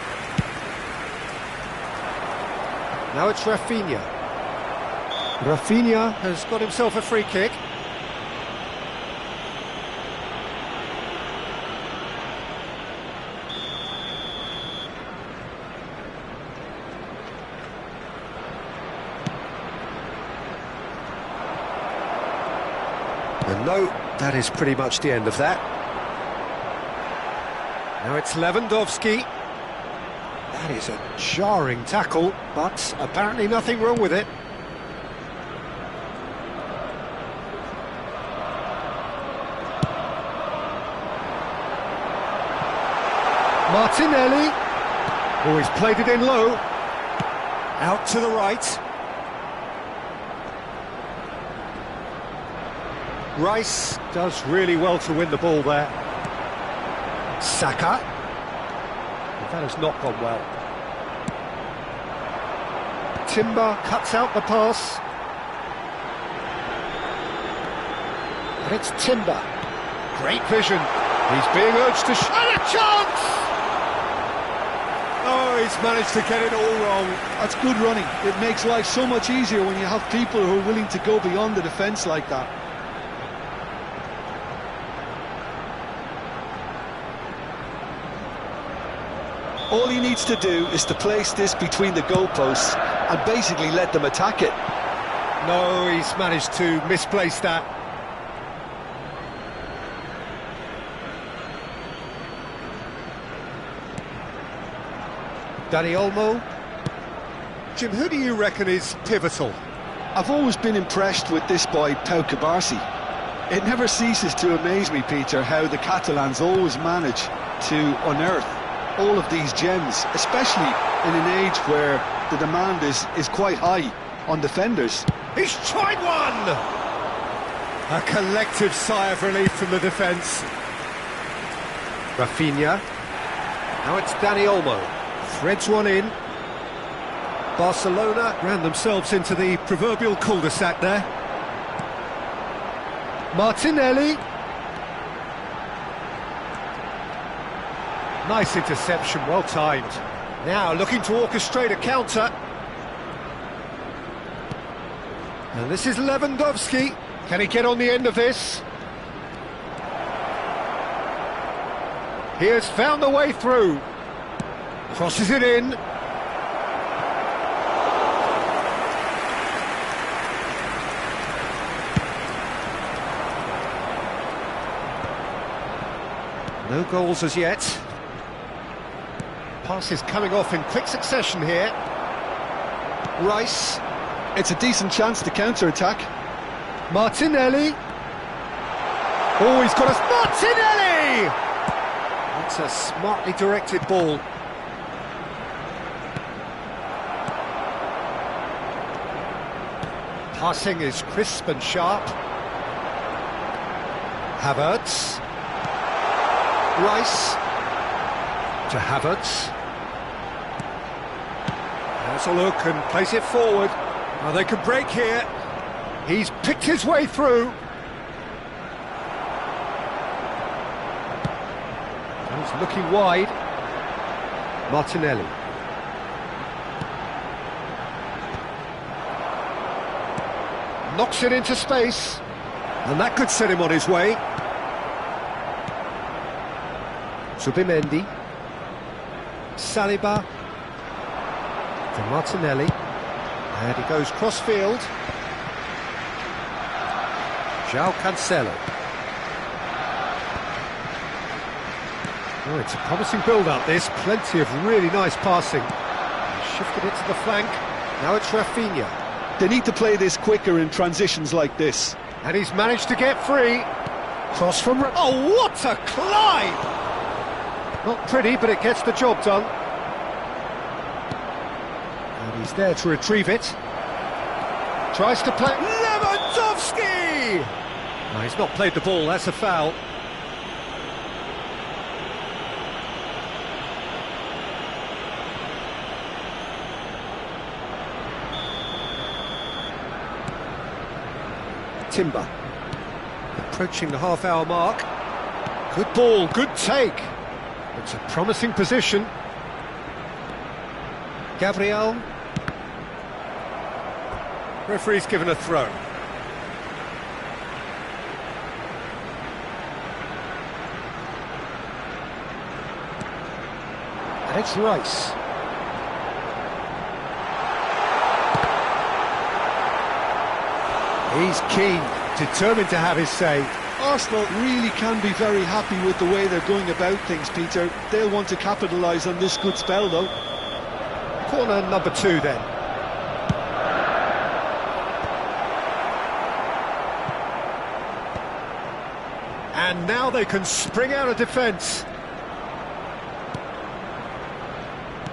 Now it's Rafinha. Rafinha has got himself a free kick. No, that is pretty much the end of that. Now it's Lewandowski. That is a jarring tackle, but apparently nothing wrong with it. Martinelli. Oh, he's played it in low. Out to the right. Rice does really well to win the ball there. Saka. That has not gone well. Timber cuts out the pass. And it's Timber. Great vision. He's being urged to and a chance! Oh, he's managed to get it all wrong. That's good running. It makes life so much easier when you have people who are willing to go beyond the defence like that. All he needs to do is to place this between the goalposts and basically let them attack it. No, he's managed to misplace that. Dani Olmo. Jim, who do you reckon is pivotal? I've always been impressed with this boy, Pau Cubarsí. It never ceases to amaze me, Peter, how the Catalans always manage to unearth all of these gems, especially in an age where the demand is quite high on defenders. He's tried one! A collective sigh of relief from the defence. Rafinha. Now it's Dani Olmo. Threads one in. Barcelona ran themselves into the proverbial cul-de-sac there. Martinelli. Nice interception, well timed. Now looking to orchestrate a counter. And this is Lewandowski. Can he get on the end of this? He has found the way through. Crosses it in. No goals as yet. Passes coming off in quick succession here. Rice. It's a decent chance to counter-attack. Martinelli. Oh, he's got us. Martinelli! That's a smartly directed ball. Passing is crisp and sharp. Havertz. Rice. To Havertz. Has a look and plays it forward. Now they can break here. He's picked his way through. He's looking wide. Martinelli. Knocks it into space. And that could set him on his way. Subimendi. Saliba. To Martinelli. And he goes cross-field. João Cancelo. Oh, it's a promising build-up, this. Plenty of really nice passing. He shifted it to the flank. Now it's Rafinha. They need to play this quicker in transitions like this. And he's managed to get free. Cross from... Oh, what a climb! Not pretty, but it gets the job done. And he's there to retrieve it. Tries to play... Lewandowski! No, he's not played the ball, that's a foul. Timber. Approaching the half-hour mark. Good ball, good take. It's a promising position. Gabriel. Referee's given a throw. And it's Rice. He's keen, determined to have his say. Arsenal really can be very happy with the way they're going about things, Peter. They'll want to capitalise on this good spell, though. Corner number 2 then. And now they can spring out of defence.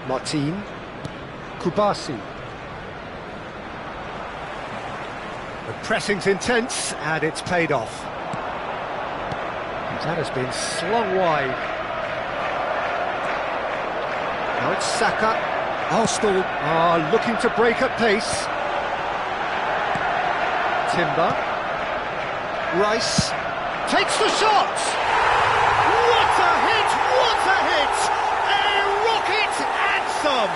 Martin. Kubasi. The pressing's intense and it's paid off. That has been slung wide. Now it's Saka. Arsenal are looking to break at pace. Timber. Rice takes the shot! What a hit! What a hit! A rocket anthem!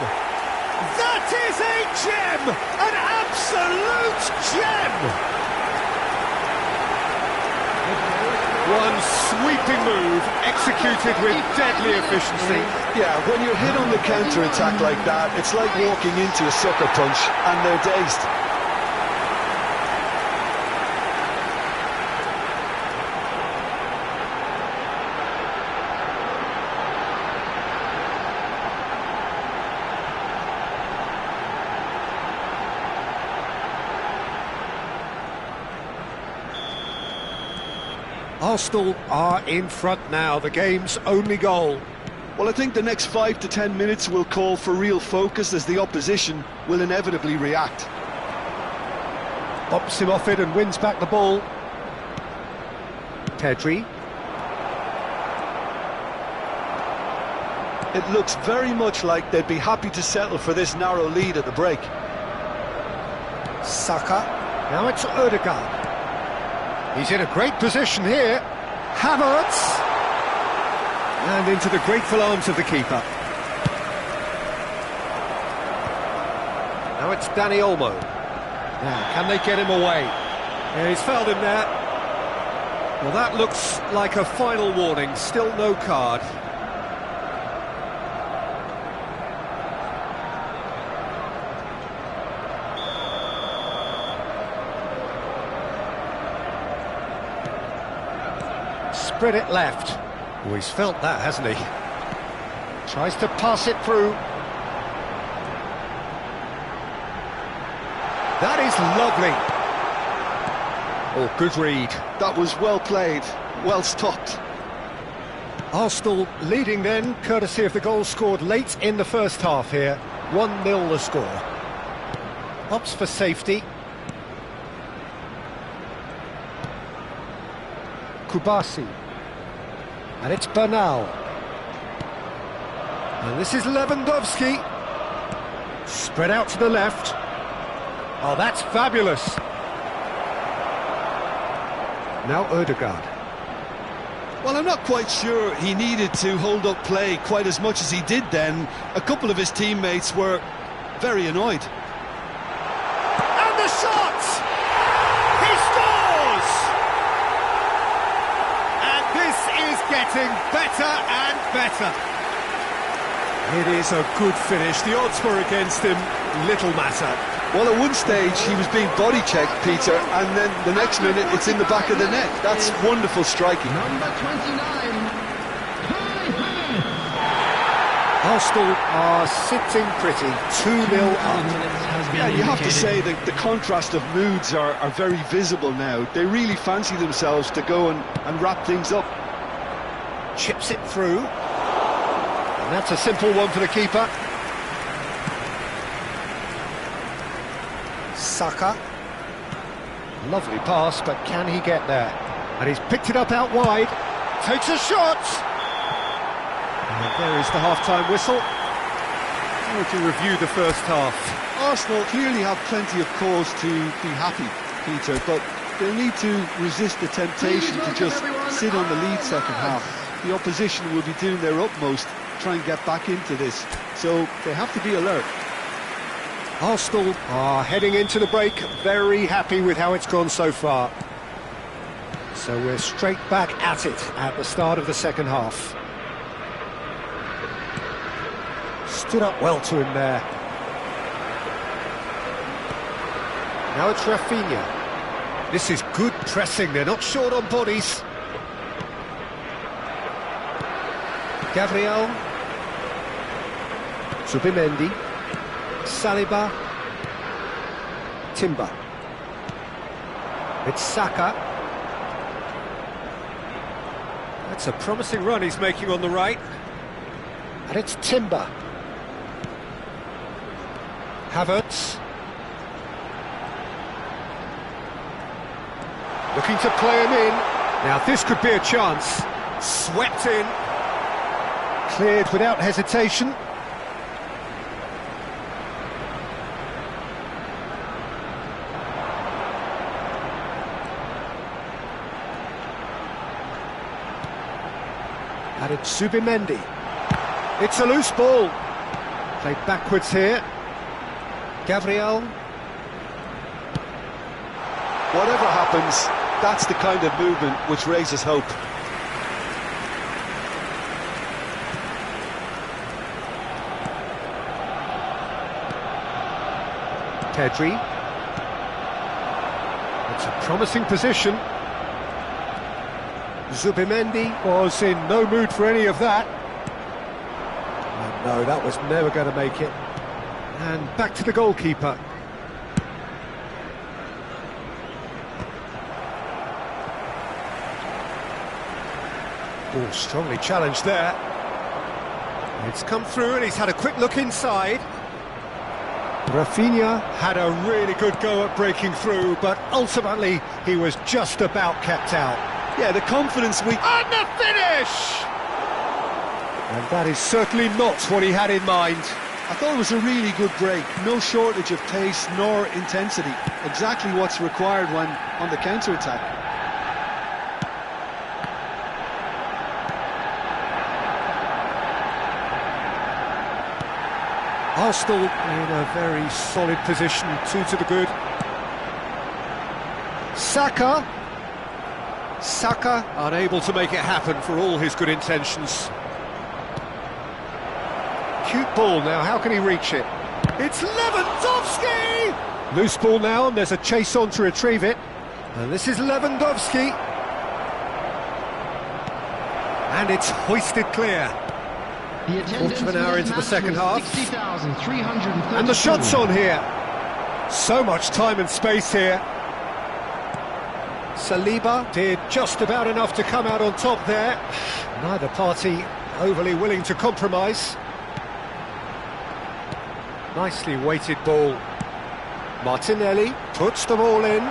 That is a gem! An absolute gem! One sweeping move, executed with deadly efficiency. Yeah, when you're hit on the counter-attack like that, it's like walking into a sucker punch, and they're dazed. Arsenal are in front now, the game's only goal. Well, I think the next 5 to 10 minutes will call for real focus as the opposition will inevitably react. Bops him off it and wins back the ball. Pedri. It looks very much like they'd be happy to settle for this narrow lead at the break. Saka. Now it's Ødegaard. He's in a great position here. Havertz. And into the grateful arms of the keeper. Now it's Dani Olmo. Now, can they get him away? Yeah, he's fouled him there. Well, that looks like a final warning. Still no card. Spread it left. Oh, he's felt that, hasn't he? Tries to pass it through. That is lovely. Oh, good read. That was well played, well stopped. Arsenal leading then, courtesy of the goal scored late in the first half here. 1-0 the score. Opts for safety. Kubasi. And it's Bernal. And this is Lewandowski. Spread out to the left. Oh, that's fabulous. Now Ødegaard. Well, I'm not quite sure he needed to hold up play quite as much as he did then. A couple of his teammates were very annoyed. And the shot! He scores! And this is getting better and better. It is a good finish. The odds were against him. Little matter. Well, at one stage he was being body-checked, Peter, and then the next minute it's in the back of the net. That's wonderful striking. Number 29. Arsenal are sitting pretty, 2-0 up. Yeah, you have to say that the contrast of moods are very visible now. They really fancy themselves to go and wrap things up. Chips it through. And that's a simple one for the keeper. Saka. Lovely pass, but can he get there? And he's picked it up out wide. Takes a shot! And there is the half-time whistle. How would you review the first half? Arsenal clearly have plenty of cause to be happy, Peter, but they'll need to resist the temptation to just sit on the lead second half. The opposition will be doing their utmost to try and get back into this, so they have to be alert. Arsenal are heading into the break, very happy with how it's gone so far. So we're straight back at it at the start of the second half. Stood up well to him there. Now it's Rafinha. This is good pressing, they're not short on bodies. Gabriel. Zubimendi. Saliba. Timber. It's Saka. That's a promising run he's making on the right. And it's Timber. Havertz. Looking to play him in. Now this could be a chance. Swept in. Cleared without hesitation. And it's Zubimendi. It's a loose ball. Played backwards here. Gabriel. Whatever happens, that's the kind of movement which raises hope. Pedri. It's a promising position. Zubimendi was in no mood for any of that. Oh, no, that was never going to make it. And back to the goalkeeper. Oh, strongly challenged there. It's come through and he's had a quick look inside. Rafinha had a really good go at breaking through, but ultimately he was just about kept out. Yeah, the confidence we... And the finish! And that is certainly not what he had in mind. I thought it was a really good break. No shortage of pace nor intensity. Exactly what's required when on the counter-attack. Arsenal in a very solid position, 2 to the good. Saka. Saka unable to make it happen for all his good intentions. Cute ball now, how can he reach it? It's Lewandowski! Loose ball now, and there's a chase on to retrieve it. And this is Lewandowski. And it's hoisted clear. Quarter of an hour into the second half. And the shot's on here. So much time and space here. Saliba did just about enough to come out on top there. Neither party overly willing to compromise. Nicely weighted ball. Martinelli puts the ball in.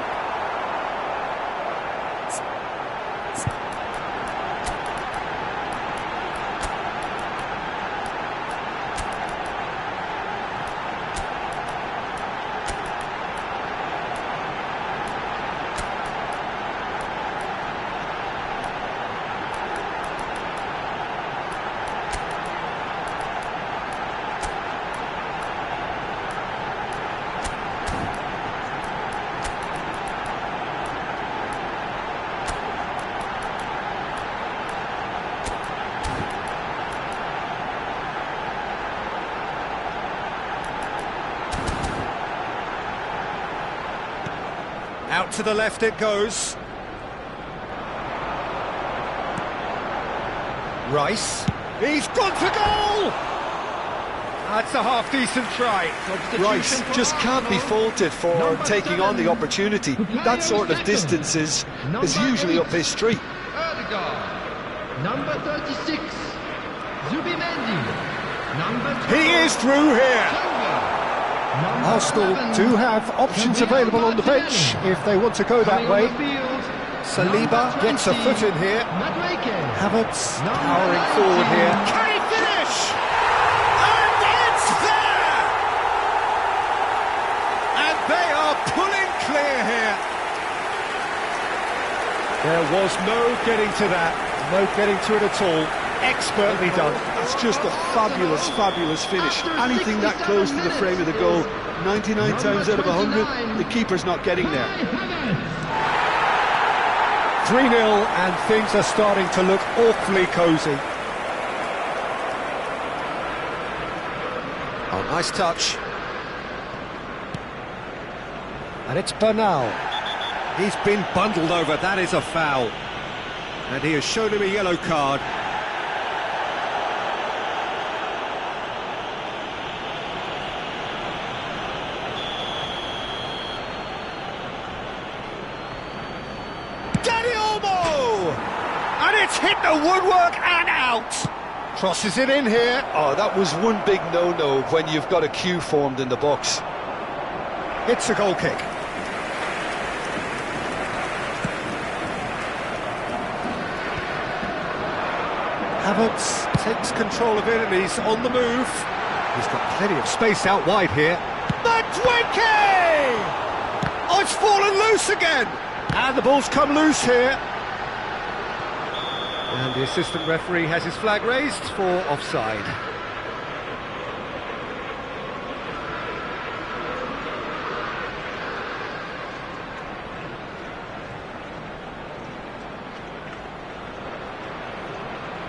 Out to the left it goes. Rice. He's gone for goal! That's a half-decent try. Rice just can't be faulted for taking on the opportunity. That sort of distance is usually up his street. Number 36, Zubimendi. He is through here. Arsenal do have options available on the bench if they want to go that way. Saliba gets a foot in here. Havertz powering forward here. Can he finish? And it's there! And they are pulling clear here. There was no getting to that. No getting to it at all. Expertly done. That's just a fabulous, fabulous finish. Anything that close to the frame of the goal, 99 times out of 100, the keeper's not getting there. 3-0 and things are starting to look awfully cosy. Oh, nice touch. And it's Bernal. He's been bundled over, that is a foul. And he has shown him a yellow card. And it's hit the woodwork and out. Crosses it in here. Oh, that was one big no-no when you've got a queue formed in the box. It's a goal kick. Havertz takes control of it and he's on the move. He's got plenty of space out wide here. Madueke! Oh, it's fallen loose again. And the ball's come loose here. And the assistant referee has his flag raised for offside.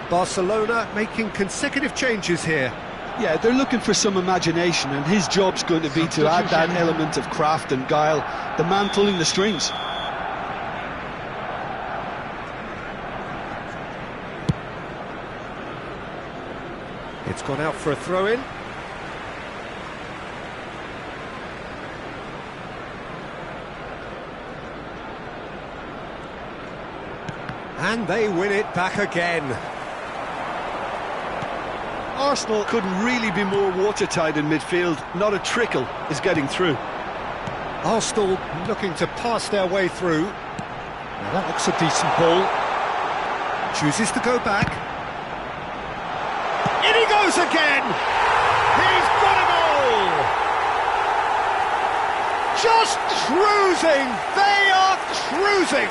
Barcelona making consecutive changes here. Yeah, they're looking for some imagination, and his job's going to be to add that element of craft and guile, the man pulling the strings. It's gone out for a throw-in. And they win it back again. Arsenal couldn't really be more watertight in midfield. Not a trickle is getting through. Arsenal looking to pass their way through. Now that looks a decent ball. Chooses to go back. In he goes again! He's got a goal! Just cruising! They are cruising!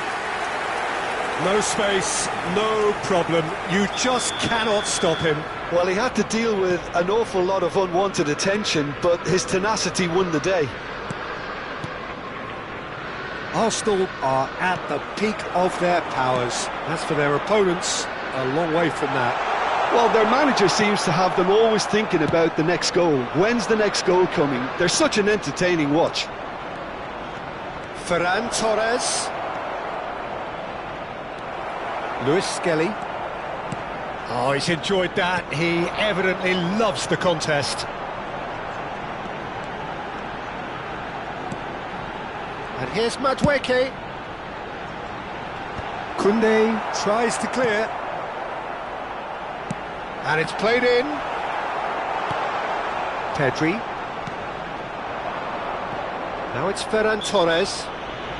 No space, no problem. You just cannot stop him. Well, he had to deal with an awful lot of unwanted attention, but his tenacity won the day. Arsenal are at the peak of their powers. As for their opponents, a long way from that. Well, their manager seems to have them always thinking about the next goal. When's the next goal coming? They're such an entertaining watch. Ferran Torres. Luis Skelly. Oh, he's enjoyed that. He evidently loves the contest. And here's Madueke. Koundé tries to clear. And it's played in. Pedri. Now it's Ferran Torres.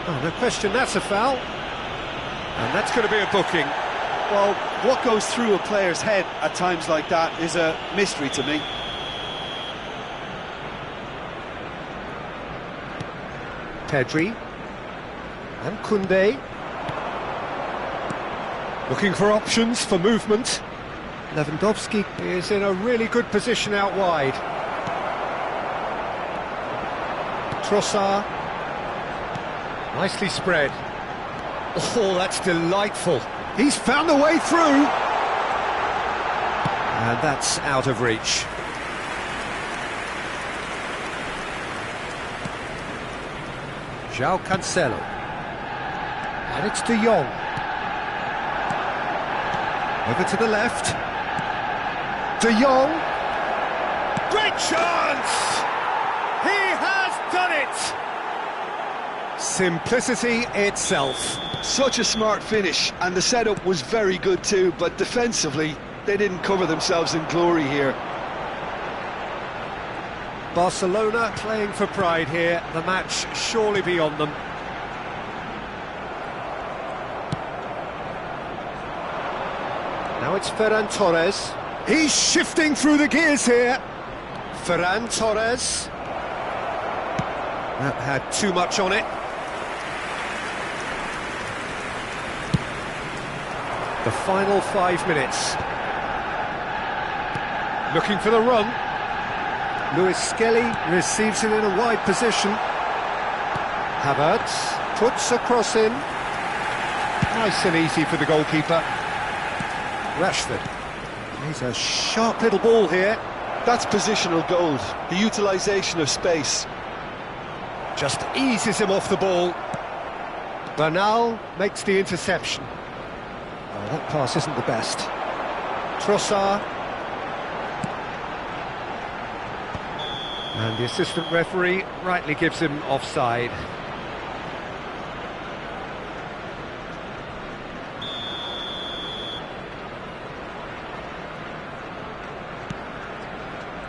Oh, no question, that's a foul. And that's going to be a booking. Well, what goes through a player's head at times like that is a mystery to me. Pedri. And Koundé. Looking for options for movement. Lewandowski is in a really good position out wide. Trossard. Nicely spread. Oh, that's delightful. He's found a way through. And that's out of reach. João Cancelo. And it's De Jong. Over to the left. De Jong. Great chance! He has done it! Simplicity itself. Such a smart finish, and the setup was very good too, but defensively, they didn't cover themselves in glory here. Barcelona playing for pride here, the match surely beyond them. Now it's Ferran Torres. He's shifting through the gears here. Ferran Torres. That had too much on it. The final 5 minutes. Looking for the run. Luis Skelly receives it in a wide position. Havertz puts a cross in. Nice and easy for the goalkeeper. Rashford. He's a sharp little ball here. That's positional gold, the utilisation of space. Just eases him off the ball. Bernal makes the interception. Oh, that pass isn't the best. Trossard. And the assistant referee rightly gives him offside.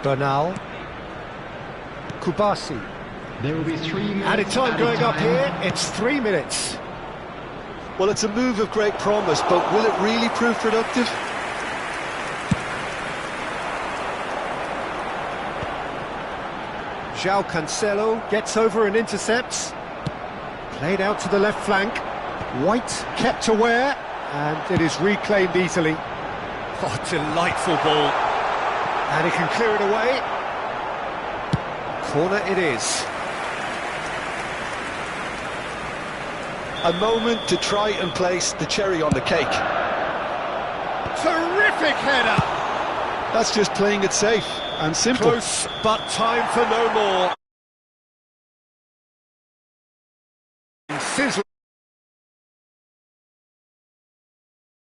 Bernal. Kubasi. There will be 3 minutes. Added time going up here, it's 3 minutes. Well, it's a move of great promise, but will it really prove productive? João Cancelo gets over and intercepts. Played out to the left flank. White kept aware, and it is reclaimed easily. Oh, delightful ball. And he can clear it away. Corner it is. A moment to try and place the cherry on the cake. Terrific header! That's just playing it safe and simple. Close, but time for no more. Sizzle.